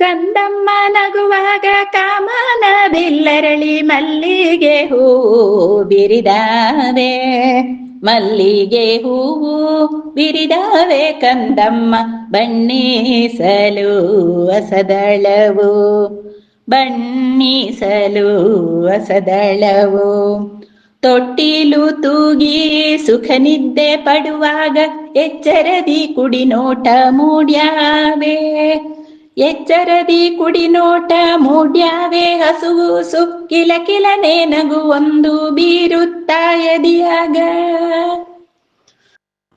ಕಂದಮ್ಮ ನಗುವಾಗ ಕಾಮನ ಬಿಲ್ಲರಳಿ ಮಲ್ಲಿಗೆ ಹೂವು ಬಿರಿದಾವೆ, ಮಲ್ಲಿಗೆ ಹೂವು ಬಿರಿದಾವೆ ಕಂದಮ್ಮ ಬಣ್ಣಿಸಲು ಹೊಸದಳವು, ಬಣ್ಣಿಸಲು ಹೊಸದಳವು. ತೊಟ್ಟಿಲು ತೂಗಿ ಸುಖ ನಿದ್ದೆ ಪಡುವಾಗ ಎಚ್ಚರದಿ ಕುಡಿ ನೋಟ ಮೂಡ್ಯಾವೆ, ಎಚ್ಚರದಿ ಕುಡಿ ನೋಟ ಮೂಡ್ಯಾವೆ. ಹಸುವು ಸುಕ್ಕಿಲ ಕಿಲನೆ ನಗು ಒಂದು ಬೀರುತ್ತ ಎದಿಯಾಗ,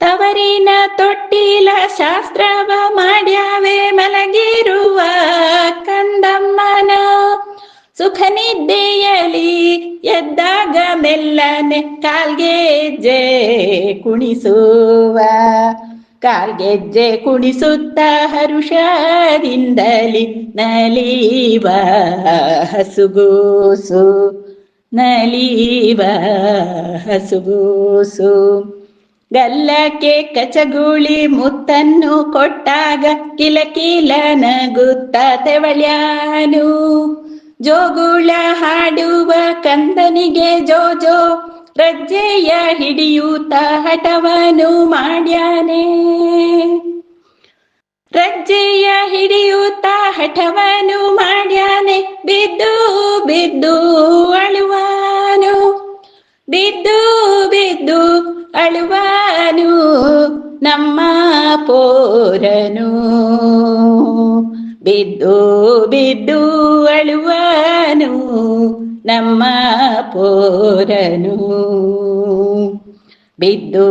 ತವರಿನ ತೊಟ್ಟಿಲ ಶಾಸ್ತ್ರವ ಮಾಡ್ಯಾವೆ ಮಲಗಿರುವ ಕಂದಮ್ಮನ. ಸುಖ ನಿದ್ದೆಯಲಿ ಎದ್ದಾಗ ಮೆಲ್ಲನೆ ಕಾಲ್ಗೆಜ್ಜೆ ಕುಣಿಸುವ, ಕಾಲ್ಗೆಜ್ಜೆ ಕುಣಿಸುತ್ತ ಹರುಷದಿಂದಲಿ ನಲಿವ ಹಸುಗೂಸು, ನಲಿವ ಹಸುಗೂಸು. ಗಲ್ಲಕ್ಕೆ ಕಚಗುಳಿ ಮುತ್ತನ್ನು ಕೊಟ್ಟಾಗ ಕಿಲಕಿಲ ನಗುತ್ತ ತೆವಳ್ಯಾನು. ಜೋಗುಳ ಹಾಡುವ ಕಂದನಿಗೆ ಜೋಜೋ ರಜ್ಜೆಯ ಹಿಡಿಯೂತ ಹಠವನು ಮಾಡ್ಯಾನೆ, ರಜ್ಜೆಯ ಹಿಡಿಯೂತ ಹಠವನು ಮಾಡ್ಯಾನೆ. ಬಿದ್ದು ಬಿದ್ದು ಅಳುವಾನು, ಬಿದ್ದು ಬಿದ್ದು ಅಳುವಾನು ನಮ್ಮ ಪೋರನು, ಬಿದ್ದು ಬಿದ್ದು ಅಳುವಾನು ನಮ್ಮ ಪೋರನು, ಬಿದ್ದು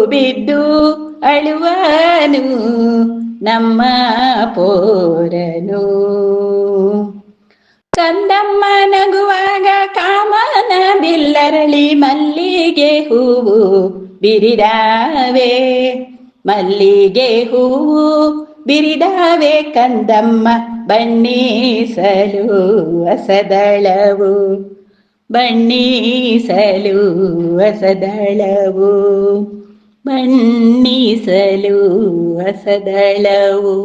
ಬಿದ್ದು ಅಳುವಾನು ನಮ್ಮ ಪೋರನು. ಕಂದಮ್ಮ ನಗುವಾಗ ಕಾಮನ ಬಿಲ್ಲರಳಿ ಮಲ್ಲಿಗೆ ಹೂವು ಬಿರಿದಾವೆ, ಮಲ್ಲಿಗೆ ಹೂವು ಬಿರಿದಾವೆ ಕಂದಮ್ಮ ಬಣ್ಣಿಸಲು ಹೊಸದಳವು, ಬಣ್ಣಿಸಲು ಹೊಸದಳವು, ಬಣ್ಣಿಸಲು ಹೊಸದಳವು.